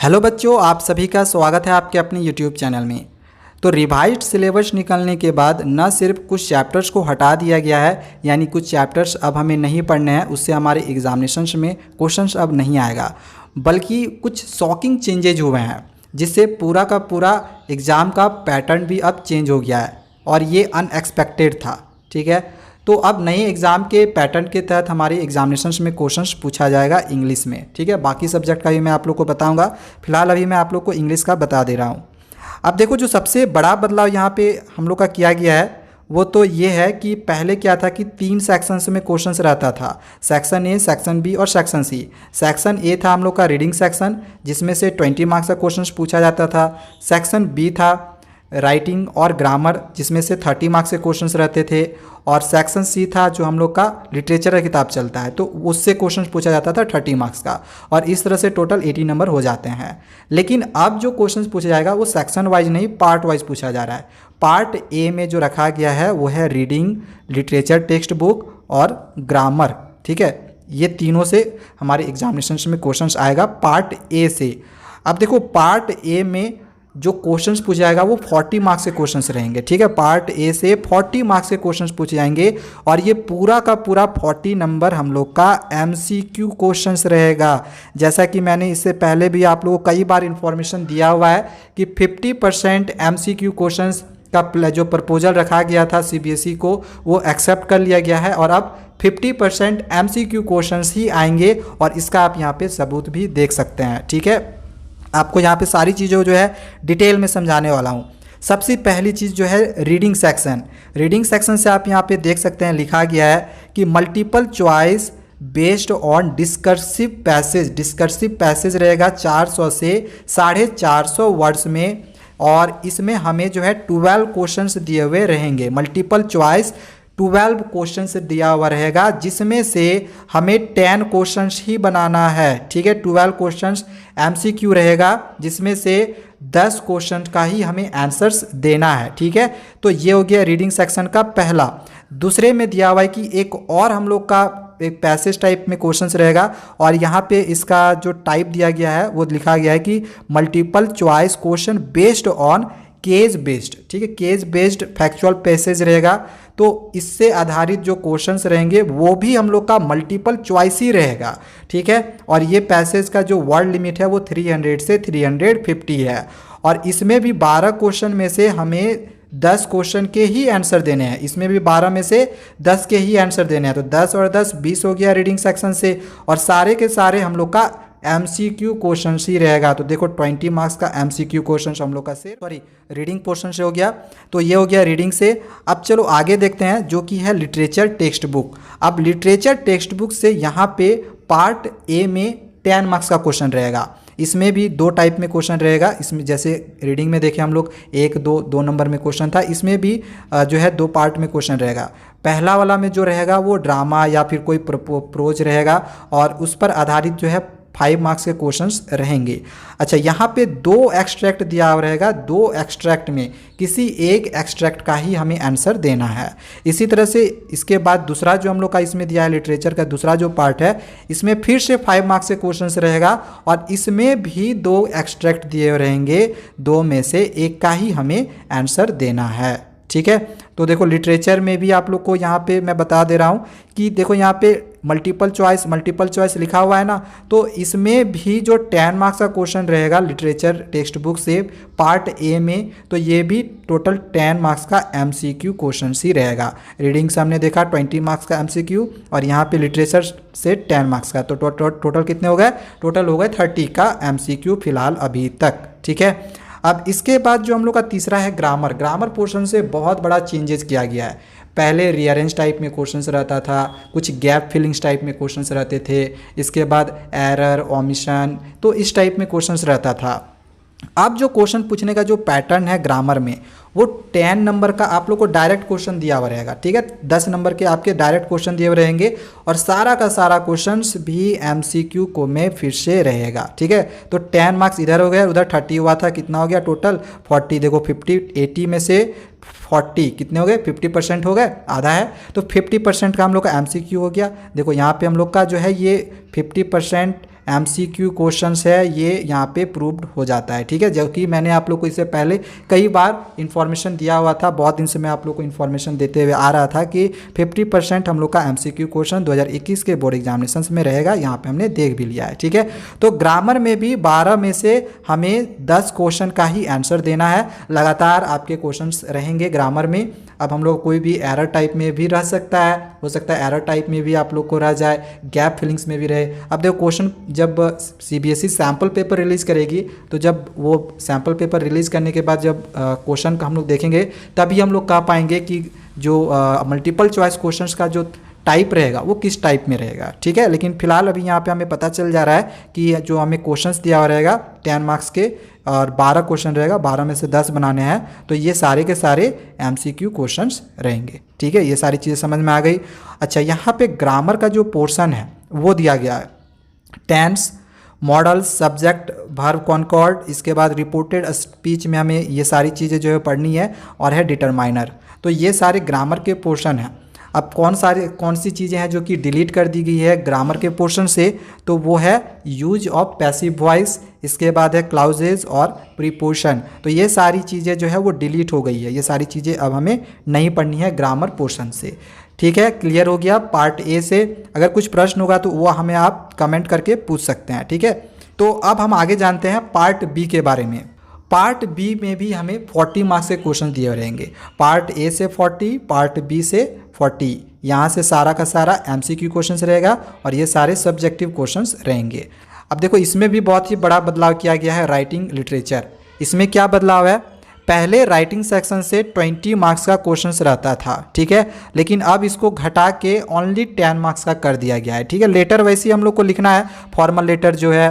Hello बच्चों, आप सभी का स्वागत है आपके अपने यूट्यूब चैनल में। तो रिवाइज्ड सिलेबस निकलने के बाद न सिर्फ कुछ चैप्टर्स को हटा दिया गया है, यानी कुछ चैप्टर्स अब हमें नहीं पढ़ने हैं, उससे हमारे एग्जामिनेशंस में क्वेश्चंस अब नहीं आएगा, बल्कि कुछ शॉकिंग चेंजेज हुए हैं जिससे पूरा का पूरा एग्ज़ाम का पैटर्न भी अब चेंज हो गया है और ये अनएक्सपेक्टेड था। ठीक है, तो अब नए एग्ज़ाम के पैटर्न के तहत हमारे एग्जामिनेशंस में क्वेश्चंस पूछा जाएगा इंग्लिश में। ठीक है, बाकी सब्जेक्ट का भी मैं आप लोग को बताऊंगा, फिलहाल अभी मैं आप लोग को इंग्लिश का बता दे रहा हूँ। अब देखो, जो सबसे बड़ा बदलाव यहाँ पे हम लोग का किया गया है वो तो ये है कि पहले क्या था कि 3 सेक्शंस में क्वेश्चंस रहता था, सेक्शन ए, सेक्शन बी और सेक्शन सी। सेक्शन ए था हम लोग का रीडिंग सेक्शन, जिसमें से 20 मार्क्स का क्वेश्चंस पूछा जाता था। सेक्शन बी था राइटिंग और ग्रामर, जिसमें से 30 मार्क्स के क्वेश्चंस रहते थे। और सेक्शन सी था जो हम लोग का लिटरेचर का किताब चलता है, तो उससे क्वेश्चंस पूछा जाता था 30 मार्क्स का, और इस तरह से टोटल 80 नंबर हो जाते हैं। लेकिन अब जो क्वेश्चंस पूछा जाएगा वो सेक्शन वाइज नहीं, पार्ट वाइज पूछा जा रहा है। पार्ट ए में जो रखा गया है वो है रीडिंग, लिटरेचर टेक्स्ट बुक और ग्रामर। ठीक है, ये तीनों से हमारे एग्जामिनेशन में क्वेश्चंस आएगा पार्ट ए से। अब देखो, पार्ट ए में जो क्वेश्चंस पूछे जाएगा वो 40 मार्क्स के क्वेश्चंस रहेंगे। ठीक है, पार्ट ए से 40 मार्क्स के क्वेश्चंस पूछे जाएंगे और ये पूरा का पूरा 40 नंबर हम लोग का एमसीक्यू क्वेश्चंस रहेगा। जैसा कि मैंने इससे पहले भी आप लोगों को कई बार इंफॉर्मेशन दिया हुआ है कि 50% एमसीक्यू क्वेश्चंस का जो प्रपोजल रखा गया था सीबीएसई को, वो एक्सेप्ट कर लिया गया है और अब 50% एमसीक्यू क्वेश्चंस ही आएंगे, और इसका आप यहाँ पे सबूत भी देख सकते हैं। ठीक है, आपको यहाँ पे सारी चीज़ों जो है डिटेल में समझाने वाला हूँ। सबसे पहली चीज़ जो है रीडिंग सेक्शन। रीडिंग सेक्शन से आप यहाँ पे देख सकते हैं लिखा गया है कि multiple choice based on discursive passage. Discursive passage रहेगा 400 से 450 वर्ड्स में, और इसमें हमें जो है 12 क्वेश्चंस दिए हुए रहेंगे। मल्टीपल चॉइस 12 क्वेश्चंस दिया हुआ रहेगा, जिसमें से हमें 10 क्वेश्चंस ही बनाना है। ठीक है, 12 क्वेश्चंस एमसीक्यू रहेगा, जिसमें से 10 क्वेश्चन का ही हमें आंसर्स देना है। ठीक है, तो ये हो गया रीडिंग सेक्शन का पहला। दूसरे में दिया हुआ है कि एक और हम लोग का एक पैसेज टाइप में क्वेश्चंस रहेगा, और यहाँ पे इसका जो टाइप दिया गया है वो लिखा गया है कि multiple choice question based on case based. ठीक है, केस बेस्ड फैक्चुअल पैसेज रहेगा, तो इससे आधारित जो क्वेश्चंस रहेंगे वो भी हम लोग का मल्टीपल चॉइस ही रहेगा। ठीक है, और ये पैसेज का जो वर्ड लिमिट है वो 300 से 350 है, और इसमें भी 12 क्वेश्चन में से हमें 10 क्वेश्चन के ही आंसर देने हैं। इसमें भी 12 में से 10 के ही आंसर देने हैं, तो 10 और 10 20 हो गया रीडिंग सेक्शन से, और सारे के सारे हम लोग का एमसीक्यू क्वेश्चन ही रहेगा। तो देखो 20 मार्क्स का एमसीक्यू क्वेश्चन हम लोग का रीडिंग पोर्शन से हो गया। तो ये हो गया रीडिंग से। अब चलो आगे देखते हैं जो कि है लिटरेचर टेक्स्ट बुक। अब लिटरेचर टेक्स्ट बुक से यहाँ पे पार्ट ए में 10 मार्क्स का क्वेश्चन रहेगा। इसमें भी 2 टाइप में क्वेश्चन रहेगा। इसमें जैसे रीडिंग में देखें हम लोग 1, 2 नंबर में क्वेश्चन था, इसमें भी जो है 2 पार्ट में क्वेश्चन रहेगा। पहला वाला में जो रहेगा वो ड्रामा या फिर कोई प्रोज रहेगा, और उस पर आधारित जो है 5 मार्क्स के क्वेश्चंस रहेंगे। अच्छा, यहाँ पे 2 एक्सट्रैक्ट दिया हुआ रहेगा, 2 एक्सट्रैक्ट में किसी एक एक्सट्रैक्ट का ही हमें आंसर देना है। इसी तरह से इसके बाद दूसरा जो हम लोग का इसमें दिया है लिटरेचर का दूसरा जो पार्ट है, इसमें फिर से 5 मार्क्स के क्वेश्चंस रहेगा, और इसमें भी 2 एक्सट्रैक्ट दिए हुए रहेंगे, 2 में से एक का ही हमें आंसर देना है। ठीक है, तो देखो लिटरेचर में भी आप लोग को यहाँ पे मैं बता दे रहा हूँ कि देखो यहाँ पे मल्टीपल चॉइस लिखा हुआ है ना, तो इसमें भी जो 10 मार्क्स का क्वेश्चन रहेगा लिटरेचर टेक्स्ट बुक से पार्ट ए में, तो ये भी टोटल 10 मार्क्स का एमसीक्यू क्वेश्चन ही रहेगा। रीडिंग से हमने देखा 20 मार्क्स का एमसीक्यू, और यहाँ पे लिटरेचर से 10 मार्क्स का, तो टोटल कितने हो गए? टोटल हो गए 30 का एमसीक्यू फिलहाल अभी तक। ठीक है, अब इसके बाद जो हम लोग का तीसरा है ग्रामर। ग्रामर पोर्शन से बहुत बड़ा चेंजेस किया गया है। पहले रीअरेंज टाइप में क्वेश्चंस रहता था, कुछ गैप फिलिंग्स टाइप में क्वेश्चंस रहते थे, इसके बाद एरर, ओमिशन, तो इस टाइप में क्वेश्चंस रहता था। अब जो क्वेश्चन पूछने का जो पैटर्न है ग्रामर में, वो 10 नंबर का आप लोग को डायरेक्ट क्वेश्चन दिया हुआ रहेगा। ठीक है, 10 नंबर के आपके डायरेक्ट क्वेश्चन दिए हुए रहेंगे, और सारा का सारा क्वेश्चंस भी एमसीक्यू को में फिर से रहेगा। ठीक है, तो 10 मार्क्स इधर हो गया, उधर 30 हुआ था, कितना हो गया टोटल 40। देखो 80 में से 40 कितने हो गए? 50% हो गए, आधा है, तो 50% का हम लोग का एमसीक्यू हो गया। देखो यहाँ पे हम लोग का जो है ये 50% MCQ क्वेश्चंस है ये यहाँ पे प्रूव्ड हो जाता है। ठीक है, जो कि मैंने आप लोग को इससे पहले कई बार इन्फॉर्मेशन दिया हुआ था, बहुत दिन से मैं आप लोग को इन्फॉर्मेशन देते हुए आ रहा था कि 50% हम लोग का MCQ क्वेश्चन 2021 के बोर्ड एग्जामिनेशन में रहेगा, यहाँ पे हमने देख भी लिया है। ठीक है, तो ग्रामर में भी 12 में से हमें 10 क्वेश्चन का ही आंसर देना है। लगातार आपके क्वेश्चंस रहेंगे ग्रामर में। अब हम लोग कोई भी एरर टाइप में भी रह सकता है, हो सकता है एरर टाइप में भी आप लोग को रह जाए, गैप फिलिंग्स में भी रहे। अब देखो क्वेश्चन जब CBSE सैम्पल पेपर रिलीज़ करेगी, तो जब वो सैम्पल पेपर रिलीज़ करने के बाद जब क्वेश्चन का हम लोग देखेंगे, तभी हम लोग कह पाएंगे कि जो मल्टीपल चॉइस क्वेश्चंस का जो टाइप रहेगा वो किस टाइप में रहेगा। ठीक है, लेकिन फिलहाल अभी यहाँ पे हमें पता चल जा रहा है कि जो हमें क्वेश्चंस दिया हुआ रहेगा 10 मार्क्स के और 12 क्वेश्चन रहेगा, 12 में से 10 बनाने हैं, तो ये सारे के सारे MCQ क्वेश्चंस रहेंगे। ठीक है, ये सारी चीज़ें समझ में आ गई। अच्छा, यहाँ पे ग्रामर का जो पोर्शन है वो दिया गया है, tense, modal, subject, verb, concord, इसके बाद रिपोर्टेड स्पीच में हमें ये सारी चीज़ें जो है पढ़नी है, और है डिटरमाइनर। तो ये सारे ग्रामर के पोर्शन हैं। अब कौन सी चीज़ें हैं जो कि डिलीट कर दी गई है ग्रामर के पोर्शन से, तो वो है यूज ऑफ पैसिव वॉइस, इसके बाद है क्लाउजेज और प्रीपोजिशन। तो ये सारी चीज़ें जो है वो डिलीट हो गई है, ये सारी चीज़ें अब हमें नहीं पढ़नी है ग्रामर पोर्शन से। ठीक है, क्लियर हो गया पार्ट ए से। अगर कुछ प्रश्न होगा तो वो हमें आप कमेंट करके पूछ सकते हैं। ठीक है, तो अब हम आगे जानते हैं पार्ट बी के बारे में। पार्ट बी में भी हमें 40 मार्क्स के क्वेश्चन दिए रहेंगे। पार्ट ए से 40, पार्ट बी से 40। यहाँ से सारा का सारा MCQ क्वेश्चंस रहेगा और ये सारे सब्जेक्टिव क्वेश्चंस रहेंगे। अब देखो इसमें भी बहुत ही बड़ा बदलाव किया गया है राइटिंग लिटरेचर। इसमें क्या बदलाव है, पहले राइटिंग सेक्शन से 20 मार्क्स का क्वेश्चंस रहता था। ठीक है, लेकिन अब इसको घटा के ओनली 10 मार्क्स का कर दिया गया है। ठीक है, लेटर वैसे ही हम लोग को लिखना है, फॉर्मल लेटर जो है,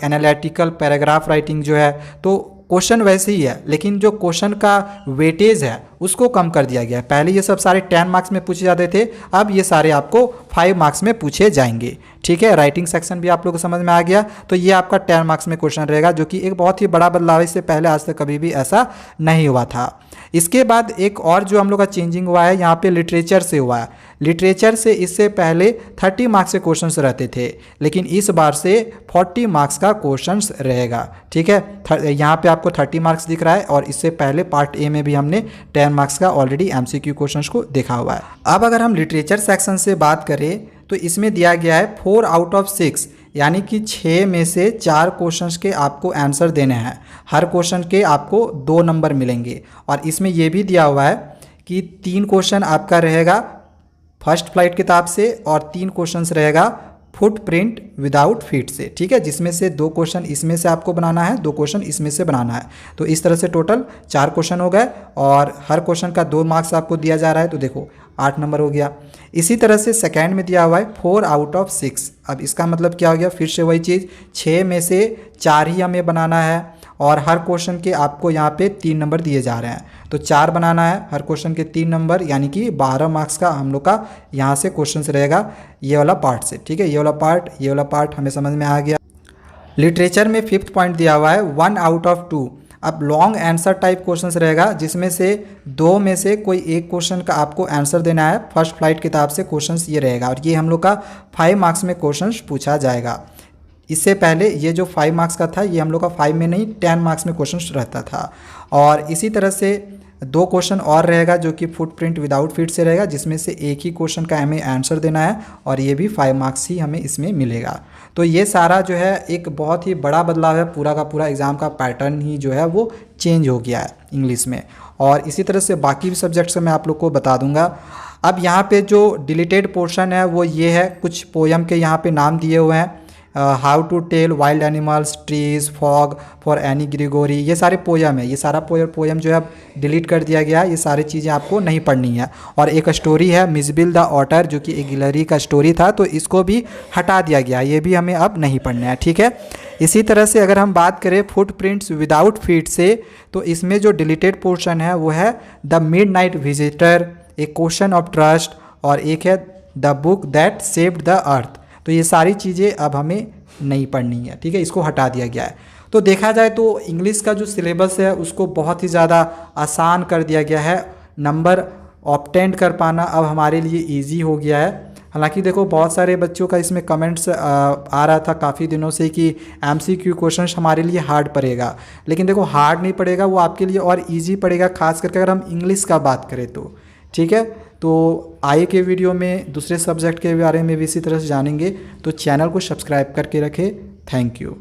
एनालिटिकल पैराग्राफ राइटिंग जो है, तो क्वेश्चन वैसे ही है, लेकिन जो क्वेश्चन का वेटेज है उसको कम कर दिया गया है। पहले ये सब सारे 10 मार्क्स में पूछे जाते थे, अब ये सारे आपको 5 मार्क्स में पूछे जाएंगे। ठीक है, राइटिंग सेक्शन भी आप लोगों को समझ में आ गया। तो ये आपका 10 मार्क्स में क्वेश्चन रहेगा, जो कि एक बहुत ही बड़ा बदलाव है, इससे पहले आज तक कभी भी ऐसा नहीं हुआ था। इसके बाद एक और जो हम लोग का चेंजिंग हुआ है यहाँ पे लिटरेचर से हुआ है। लिटरेचर से इससे पहले 30 मार्क्स के क्वेश्चंस रहते थे, लेकिन इस बार से 40 मार्क्स का क्वेश्चंस रहेगा। ठीक है, यहाँ पे आपको 30 मार्क्स दिख रहा है, और इससे पहले पार्ट ए में भी हमने 10 मार्क्स का ऑलरेडी MCQ क्वेश्चंस को देखा हुआ है। अब अगर हम लिटरेचर सेक्शन से बात करें तो इसमें दिया गया है 4 आउट ऑफ 6, यानी कि 6 में से 4 क्वेश्चंस के आपको आंसर देने हैं। हर क्वेश्चन के आपको 2 नंबर मिलेंगे, और इसमें यह भी दिया हुआ है कि 3 क्वेश्चन आपका रहेगा फर्स्ट फ्लाइट किताब से, और 3 क्वेश्चंस रहेगा फुटप्रिंट विदाउट फीट से। ठीक है, जिसमें से 2 क्वेश्चन इसमें से आपको बनाना है, 2 क्वेश्चन इसमें से बनाना है। तो इस तरह से टोटल 4 क्वेश्चन हो गए, और हर क्वेश्चन का 2 मार्क्स आपको दिया जा रहा है, तो देखो 8 नंबर हो गया। इसी तरह से सेकेंड में दिया हुआ है 4 आउट ऑफ 6। अब इसका मतलब क्या हो गया, फिर से वही चीज़, 6 में से 4 ही हमें बनाना है, और हर क्वेश्चन के आपको यहाँ पे 3 नंबर दिए जा रहे हैं, तो 4 बनाना है, हर क्वेश्चन के 3 नंबर, यानी कि 12 मार्क्स का हम लोग का यहाँ से क्वेश्चन रहेगा ये वाला पार्ट से। ठीक है, ये वाला पार्ट हमें समझ में आ गया। लिटरेचर में 5th पॉइंट दिया हुआ है 1 आउट ऑफ 2। अब लॉन्ग आंसर टाइप क्वेश्चंस रहेगा, जिसमें से 2 में से कोई एक क्वेश्चन का आपको आंसर देना है। फर्स्ट फ्लाइट किताब से क्वेश्चंस ये रहेगा, और ये हम लोग का 5 मार्क्स में क्वेश्चंस पूछा जाएगा। इससे पहले ये जो 5 मार्क्स का था, ये हम लोग का 5 में नहीं 10 मार्क्स में क्वेश्चंस रहता था। और इसी तरह से 2 क्वेश्चन और रहेगा जो कि फुटप्रिंट विदाउट फीट से रहेगा, जिसमें से एक ही क्वेश्चन का हमें आंसर देना है, और ये भी 5 मार्क्स ही हमें इसमें मिलेगा। तो ये सारा जो है एक बहुत ही बड़ा बदलाव है, पूरा का पूरा एग्ज़ाम का पैटर्न ही जो है वो चेंज हो गया है इंग्लिश में। और इसी तरह से बाकी भी सब्जेक्ट्स मैं आप लोग को बता दूंगा। अब यहाँ पे जो डिलीटेड पोर्शन है वो ये है, कुछ पोयम के यहाँ पे नाम दिए हुए हैं, how to tell wild animals, trees, fog for Anne Gregory, ये सारे पोयम है। ये सारा पोयम जो है डिलीट कर दिया गया है, ये सारी चीज़ें आपको नहीं पढ़नी है। और एक स्टोरी है मिसबिल द ऑटर, जो कि एक गिलहरी का स्टोरी था, तो इसको भी हटा दिया गया, ये भी हमें अब नहीं पढ़ना है। ठीक है, इसी तरह से अगर हम बात करें फुटप्रिंट्स विदाउट फीट से, तो इसमें जो डिलीटेड पोर्शन है वो है the midnight visitor, A question of trust, और एक है the book that saved the earth. तो ये सारी चीज़ें अब हमें नहीं पढ़नी है। ठीक है, इसको हटा दिया गया है। तो देखा जाए तो इंग्लिश का जो सिलेबस है उसको बहुत ही ज़्यादा आसान कर दिया गया है। नंबर ऑब्टेन कर पाना अब हमारे लिए इजी हो गया है। हालांकि देखो बहुत सारे बच्चों का इसमें कमेंट्स आ रहा था काफ़ी दिनों से कि एमसीक्यू क्वेश्चन हमारे लिए हार्ड पड़ेगा, लेकिन देखो हार्ड नहीं पड़ेगा, वो आपके लिए और इजी पड़ेगा, खास करके अगर हम इंग्लिश का बात करें तो। ठीक है, तो आगे के वीडियो में दूसरे सब्जेक्ट के बारे में भी इसी तरह से जानेंगे, तो चैनल को सब्सक्राइब करके रखें। Thank you.